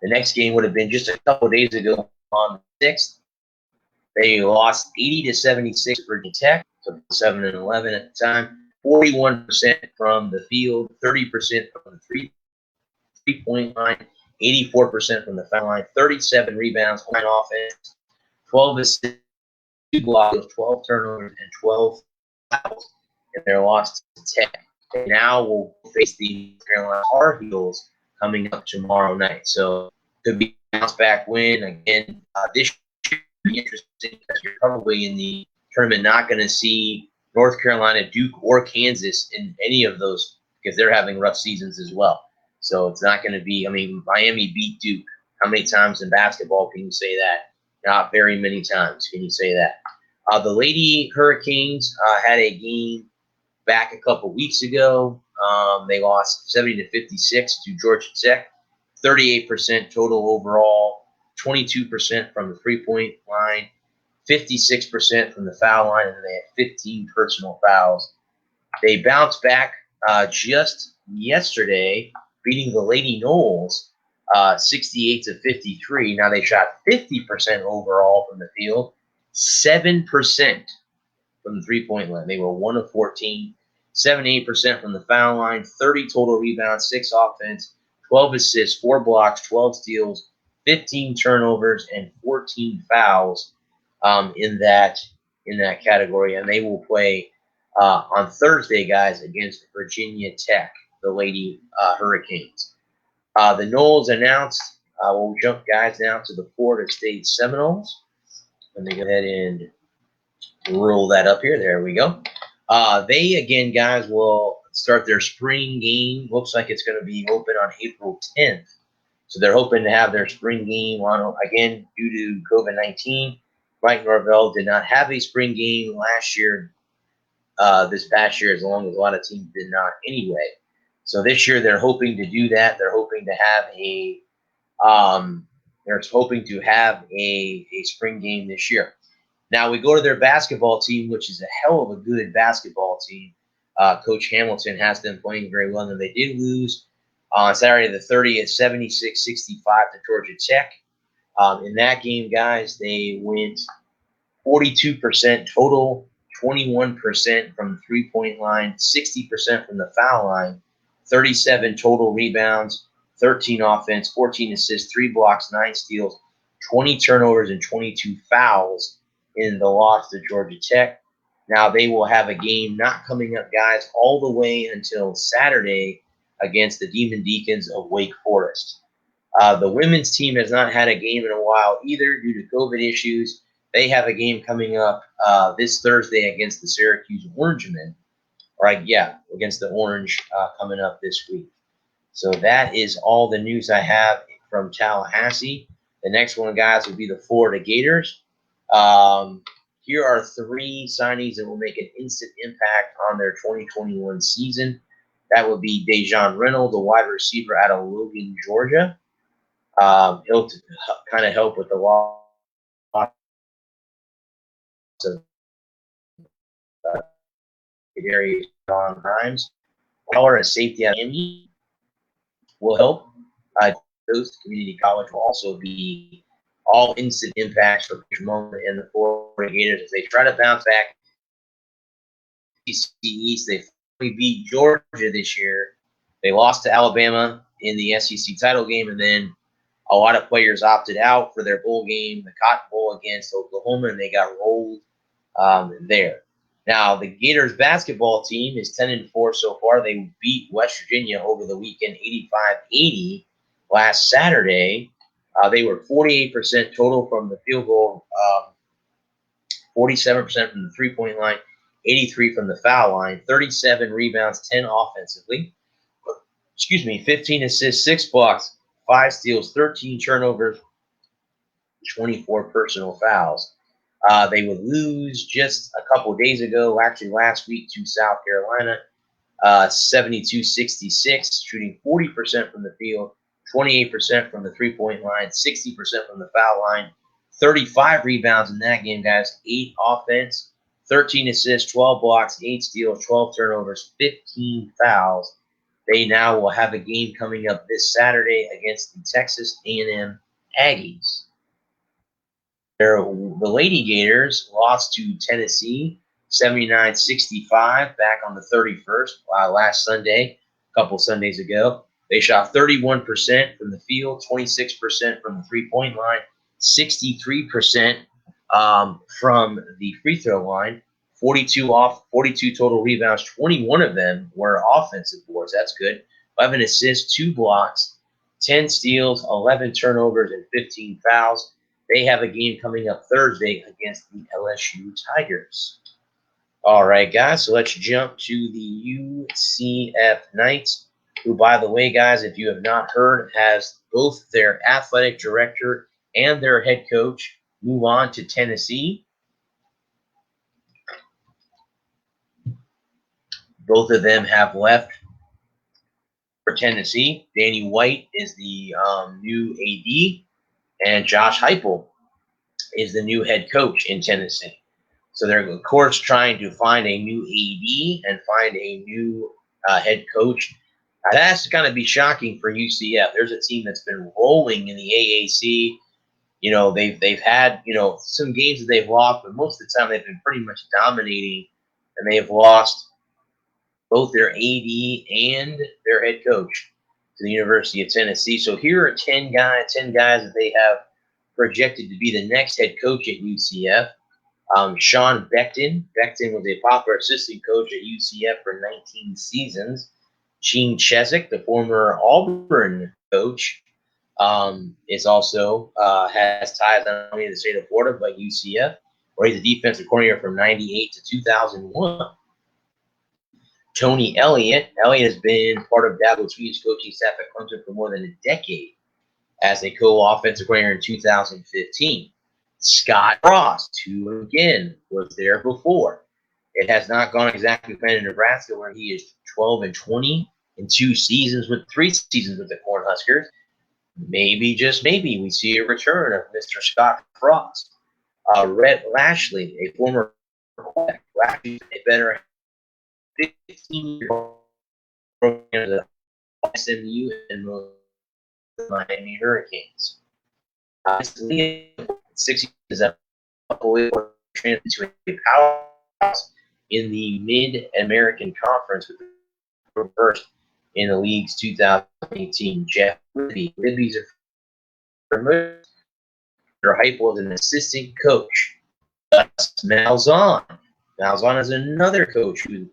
The next game would have been just a couple days ago on the 6th. They lost 80-76 for Virginia Tech, so 7-11 at the time. 41% from the field, 30% from the three-point line, 84% from the foul line, 37 rebounds, 9 offense, 12 assists, 2 blocks, 12 turnovers, and 12 fouls in their loss to Tech. And now we'll face the Carolina Tar Heels coming up tomorrow night. So could be a bounce back win again. This should be interesting because you're probably in the tournament not going to see North Carolina, Duke, or Kansas in any of those because they're having rough seasons as well. So it's not going to be. I mean, Miami beat Duke. How many times in basketball can you say that? Not very many times can you say that. The Lady Hurricanes had a game back a couple weeks ago. They lost 70-56 to Georgia Tech. 38% total overall, 22% from the three-point line, 56% from the foul line, and they had 15 personal fouls. They bounced back just yesterday, beating the Lady Noles 68-53. Now they shot 50% overall from the field, 7% from the three-point line. They were 1 of 14, 78% from the foul line, 30 total rebounds, 6 offense, 12 assists, 4 blocks, 12 steals, 15 turnovers, and 14 fouls in that category. And they will play on Thursday, guys, against Virginia Tech, the Lady Hurricanes. The Noles announced, we'll jump, guys, now to the Florida State Seminoles. Let me go ahead and roll that up here. There we go. They, again, guys, will start their spring game. Looks like it's going to be open on April 10th. So they're hoping to have their spring game on, again, due to COVID-19. Mike Norvell did not have a spring game last year, this past year, as long as a lot of teams did not anyway. So this year they're hoping to do that. They're hoping to have a spring game this year. Now we go to their basketball team, which is a hell of a good basketball team. Coach Hamilton has them playing very well, and they did lose on Saturday the 30th, 76-65 to Georgia Tech. In that game, guys, they went 42% total, 21% from the three-point line, 60% from the foul line, 37 total rebounds, 13 offense, 14 assists, 3 blocks, 9 steals, 20 turnovers, and 22 fouls in the loss to Georgia Tech. Now they will have a game not coming up, guys, all the way until Saturday against the Demon Deacons of Wake Forest. The women's team has not had a game in a while either due to COVID issues. They have a game coming up this Thursday against the Syracuse Orangemen. Against the Orange coming up this week. So that is all the news I have from Tallahassee. The next one, guys, will be the Florida Gators. Here are 3 signings that will make an instant impact on their 2021 season. That would be Dejon Reynolds, a wide receiver out of Logan, Georgia. He'll kind of help with the loss of Darius John Grimes. Color and safety at Miami will help. Coast Community College will also be all instant impacts for Pittsburgh and the Florida Gators as they try to bounce back. East, they finally beat Georgia this year. They lost to Alabama in the SEC title game, and then a lot of players opted out for their bowl game, the Cotton Bowl against Oklahoma, and they got rolled there. Now, the Gators basketball team is 10-4 so far. They beat West Virginia over the weekend 85-80 last Saturday. They were 48% total from the field goal, 47% from the three-point line, 83 from the foul line, 37 rebounds, 10 offensively. 15 assists, 6 blocks, 5 steals, 13 turnovers, 24 personal fouls. They would lose just a couple of days ago, actually last week, to South Carolina, 72-66, shooting 40% from the field, 28% from the three-point line, 60% from the foul line, 35 rebounds in that game, guys, 8 offense, 13 assists, 12 blocks, 8 steals, 12 turnovers, 15 fouls. They now will have a game coming up this Saturday against the Texas A&M Aggies. The Lady Gators lost to Tennessee 79-65 back on the 31st last Sunday, a couple Sundays ago. They shot 31% from the field, 26% from the three-point line, 63% from the free throw line, 42 total rebounds, 21 of them were offensive boards. That's good. 11 assists, 2 blocks, 10 steals, 11 turnovers, and 15 fouls. They have a game coming up Thursday against the LSU Tigers. All right, guys, so let's jump to the UCF Knights, who, by the way, guys, if you have not heard, has both their athletic director and their head coach move on to Tennessee. Both of them have left for Tennessee. Danny White is the new AD, and Josh Heupel is the new head coach in Tennessee. So they're, of course, trying to find a new AD and find a new head coach. That's going to be shocking for UCF. There's a team that's been rolling in the AAC. You know, they've had, some games that they've lost, but most of the time they've been pretty much dominating, and they have lost both their AD and their head coach to the University of Tennessee. So here are 10 guys that they have projected to be the next head coach at UCF. Sean Beckton. Beckton was a popular assistant coach at UCF for 19 seasons. Gene Chesak, the former Auburn coach, is also has ties not only to the state of Florida but UCF, where he's a defensive coordinator from 98 to 2001. Tony Elliott. Elliott has been part of Dabo Swinney's coaching staff at Clemson for more than a decade as a co-offensive coordinator in 2015. Scott Frost, who again was there before. It has not gone exactly planned in Nebraska, where he is 12-20 in 3 seasons with the Cornhuskers. Maybe, just maybe, we see a return of Mr. Scott Frost. Rhett Lashley, a former quarterback. Lashley, a better 15-year program at SMU and most of the Miami Hurricanes. 6 years at into a powerhouse in the Mid-American Conference with the first in the league's 2018. Jeff Libby's their hype was an assistant coach. Malzahn. Malzahn is another coach who's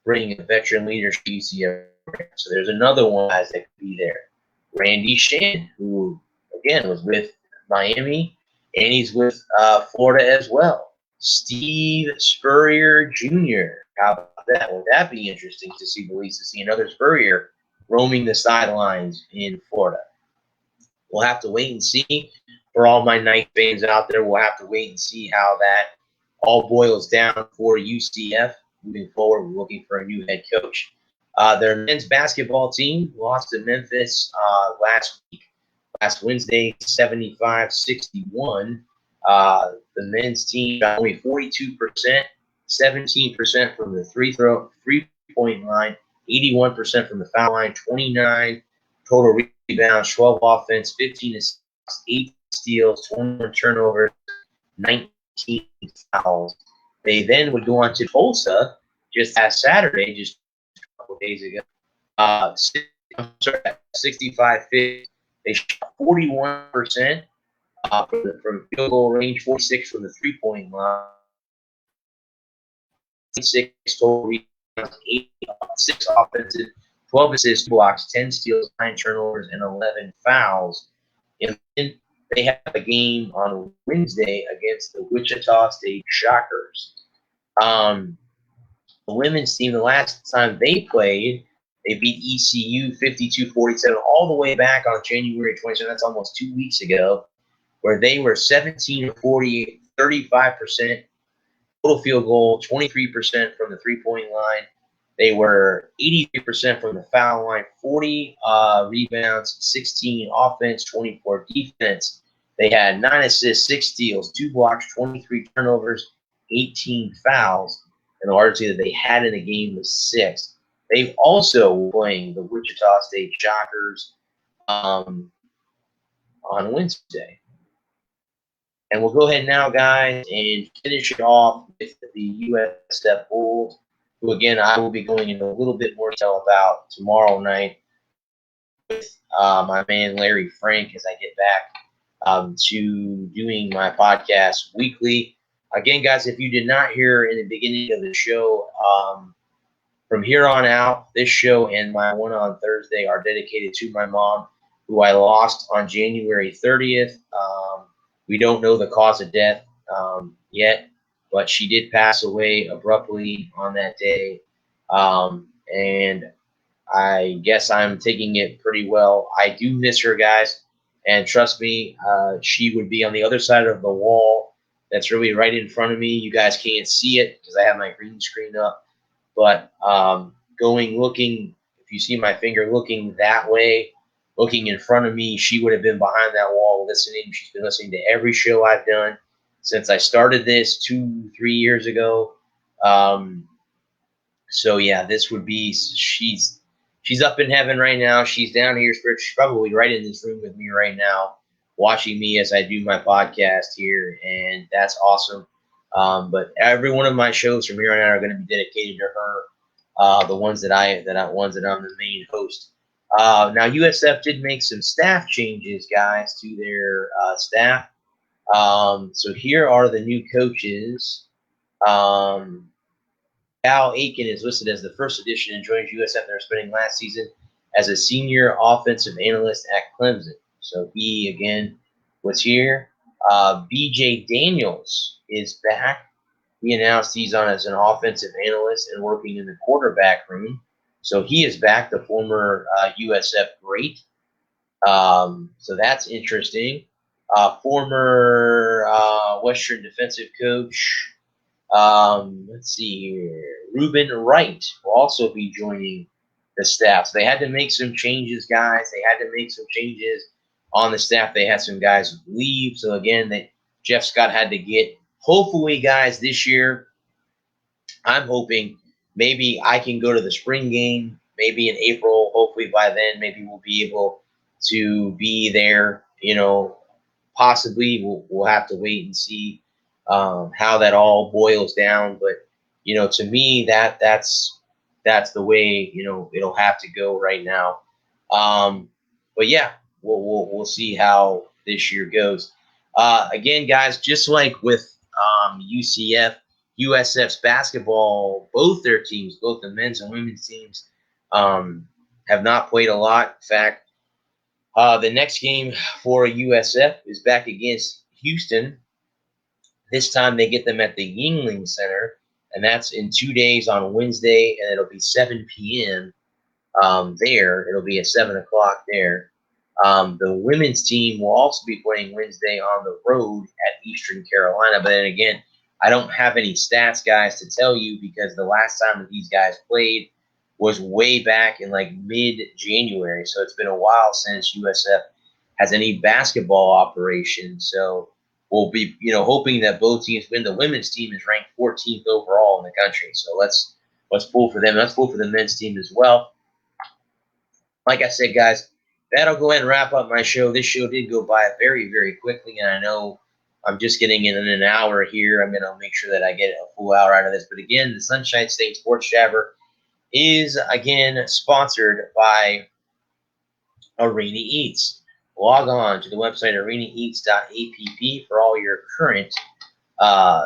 bringing a veteran leadership to UCF. So there's another one guys that could be there. Randy Shannon, who again was with Miami, and he's with Florida as well. Steve Spurrier Jr. How about that? Would that be interesting to see the least to see another Spurrier roaming the sidelines in Florida? We'll have to wait and see. For all my Knight fans out there, we'll have to wait and see how that all boils down for UCF moving forward. We're looking for a new head coach. Their men's basketball team lost to Memphis last Wednesday, 75-61. The men's team got only 42%, 17% from the three-point line, 81% from the foul line, 29 total rebounds, 12 offense, 15 assists, 8 steals, 21 turnovers, 19 fouls. They then would go on to Tulsa just last Saturday, just a couple of days ago. 65-50. They shot 41% from field goal range, 46 from the three-point line, 6 total rebounds, 6 offensive, 12 assists, blocks, 10 steals, 9 turnovers, and 11 fouls. And then they have a game on Wednesday against the Wichita State Shockers. The women's team, the last time they played, they beat ECU 52-47 all the way back on January 27th. That's almost 2 weeks ago, where they were 17-48, 35% total field goal, 23% from the three-point line. They were 83% from the foul line, 40 rebounds, 16 offense, 24 defense. They had 9 assists, 6 steals, 2 blocks, 23 turnovers, 18 fouls. And the hardest that they had in the game was 6. They've also playing the Wichita State Shockers on Wednesday. And we'll go ahead now, guys, and finish it off with the USF Bulls, who, again, I will be going into a little bit more detail about tomorrow night with my man Larry Frank as I get back to doing my podcast weekly. Again, guys, if you did not hear in the beginning of the show, from here on out, this show and my one on Thursday are dedicated to my mom, who I lost on January 30th. We don't know the cause of death yet, but she did pass away abruptly on that day. And I guess I'm taking it pretty well. I do miss her, guys. And trust me, she would be on the other side of the wall. That's really right in front of me. You guys can't see it because I have my green screen up. But looking, if you see my finger looking that way, looking in front of me, she would have been behind that wall listening. She's been listening to every show I've done since I started this 2-3 years ago. So yeah, this would be, she's up in heaven right now. She's down here. She's probably right in this room with me right now, watching me as I do my podcast here, and that's awesome. But every one of my shows from here on out are going to be dedicated to her. The ones that I'm the main host. Now USF did make some staff changes, guys, to their staff. So here are the new coaches. Cal Aiken is listed as the first addition and joins USF after spending last season as a senior offensive analyst at Clemson. So he, again, was here. BJ Daniels is back. He announced he's on as an offensive analyst and working in the quarterback room. So he is back, the former USF great. So that's interesting. Former Western defensive coach, let's see here, Reuben Wright will also be joining the staff. So they had to make some changes, guys. They had to make some changes on the staff. They had some guys leave. So, again, Jeff Scott had to get, hopefully, guys, this year, I'm hoping maybe I can go to the spring game, maybe in April. Hopefully by then, maybe we'll be able to be there. Possibly we'll have to wait and see. how that all boils down. But to me, that's the way it'll have to go right now. But yeah, we'll see how this year goes. Again, guys, just like with UCF, USF's basketball, both their teams, both the men's and women's teams, have not played a lot. In fact, the next game for USF is back against Houston. This time they get them at the Yingling Center, and that's in 2 days on Wednesday, and it'll be 7 p.m. There. It'll be at 7 o'clock there. The women's team will also be playing Wednesday on the road at Eastern Carolina. But then again, I don't have any stats, guys, to tell you because the last time that these guys played was way back in like mid-January. So it's been a while since USF has any basketball operation. So we'll be, hoping that both teams win. The women's team is ranked 14th overall in the country. So let's pull for them. Let's pull for the men's team as well. Like I said, guys, that'll go ahead and wrap up my show. This show did go by very, very quickly, and I know I'm just getting in an hour here. I'm going to make sure that I get a full hour out of this. But again, the Sunshine State Sports Jabber is, again, sponsored by Arena Eats. Log on to the website arenaeats.app for all your current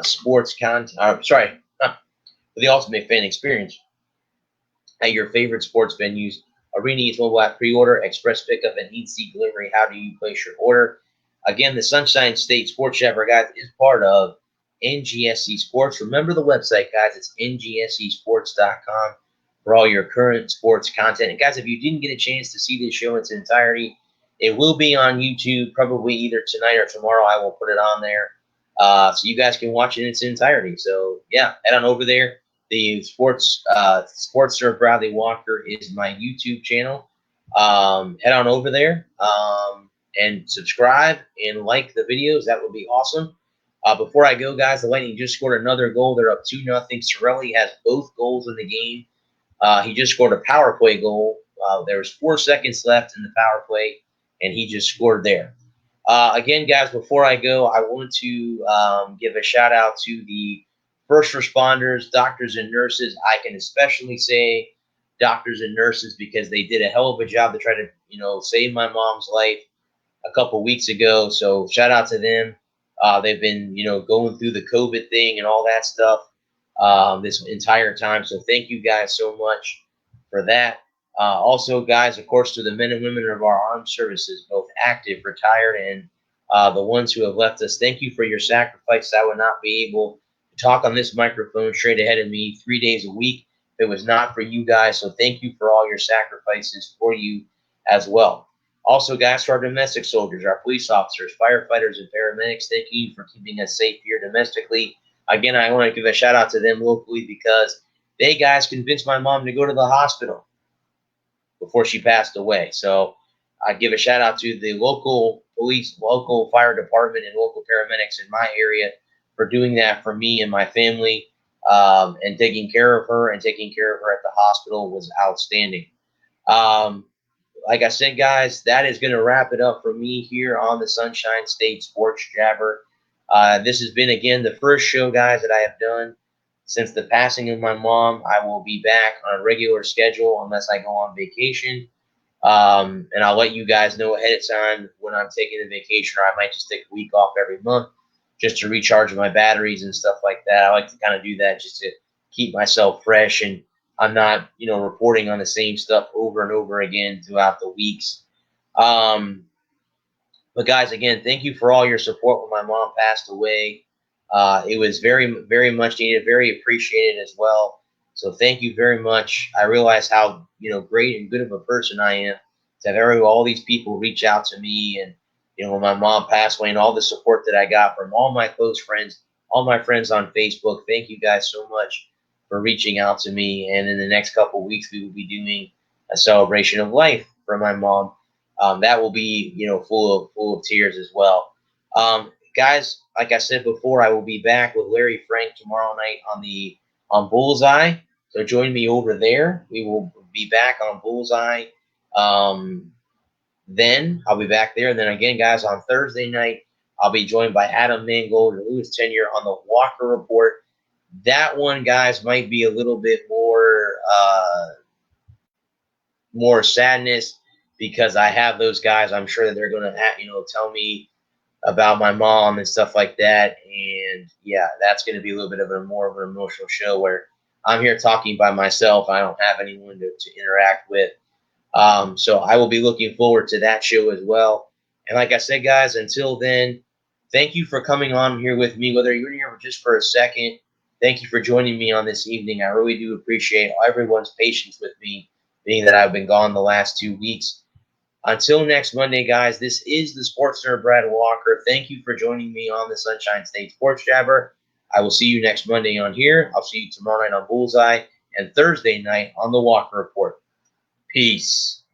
sports content. For the ultimate fan experience at your favorite sports venues. Arena Eats mobile app pre-order, express pickup, and eat-seat delivery. How do you place your order? Again, the Sunshine State Sports Jabber, guys, is part of NGSC Sports. Remember the website, guys. It's ngscsports.com for all your current sports content. And, guys, if you didn't get a chance to see this show in its entirety, it will be on YouTube probably either tonight or tomorrow. I will put it on there so you guys can watch it in its entirety. So, yeah, head on over there. The Sports Sir Bradley Walker is my YouTube channel. Head on over there and subscribe and like the videos. That would be awesome. Before I go, guys, the Lightning just scored another goal. They're up 2-0. Sorelli has both goals in the game. He just scored a power play goal. There was 4 seconds left in the power play, and he just scored there. Again, guys, before I go, I want to give a shout-out to the first responders, doctors and nurses. I can especially say doctors and nurses because they did a hell of a job to try to, save my mom's life a couple weeks ago. So shout out to them. They've been, going through the COVID thing and all that stuff this entire time. So thank you guys so much for that. Also, guys, of course, to the men and women of our armed services, both active, retired, and the ones who have left us, thank you for your sacrifice. I would not be able talk on this microphone straight ahead of me 3 days a week if it was not for you guys. So thank you for all your sacrifices for you as well. Also, guys, to our domestic soldiers, our police officers, firefighters, and paramedics, thank you for keeping us safe here domestically. Again, I want to give a shout out to them locally because they, guys, convinced my mom to go to the hospital before she passed away. So I give a shout out to the local police, local fire department, and local paramedics in my area for doing that for me and my family, and taking care of her, and taking care of her at the hospital was outstanding. Like I said, guys, that is going to wrap it up for me here on the Sunshine State Sports Jabber. This has been, again, the first show, guys, that I have done since the passing of my mom. I will be back on a regular schedule unless I go on vacation. And I'll let you guys know ahead of time when I'm taking a vacation, or I might just take a week off every month just to recharge my batteries and stuff like that. I like to kind of do that just to keep myself fresh, and I'm not, reporting on the same stuff over and over again throughout the weeks. But guys, again, thank you for all your support when my mom passed away. It was very, very much needed, very appreciated as well. So thank you very much. I realize how, great and good of a person I am to have all these people reach out to me, and, when my mom passed away, and all the support that I got from all my close friends, all my friends on Facebook. Thank you guys so much for reaching out to me. And in the next couple of weeks, we will be doing a celebration of life for my mom. That will be, full of tears as well. Guys, like I said before, I will be back with Larry Frank tomorrow night on Bullseye. So join me over there. We will be back on Bullseye. Then I'll be back there. And then again, guys, on Thursday night, I'll be joined by Adam Mangold and Louis Tenure on the Walker Report. That one, guys, might be a little bit more sadness because I have those guys. I'm sure that they're going to, tell me about my mom and stuff like that. And yeah, that's going to be a little bit of more of an emotional show where I'm here talking by myself. I don't have anyone to interact with. So I will be looking forward to that show as well. And like I said, guys, until then, thank you for coming on here with me, whether you're here just for a second. Thank you for joining me on this evening. I really do appreciate everyone's patience with me, being that I've been gone the last 2 weeks. Until next Monday, guys, this is the Sports Nerd Brad Walker. Thank you for joining me on the Sunshine State Sports Jabber. I will see you next Monday on here. I'll see you tomorrow night on Bullseye and Thursday night on the Walker Report. Peace.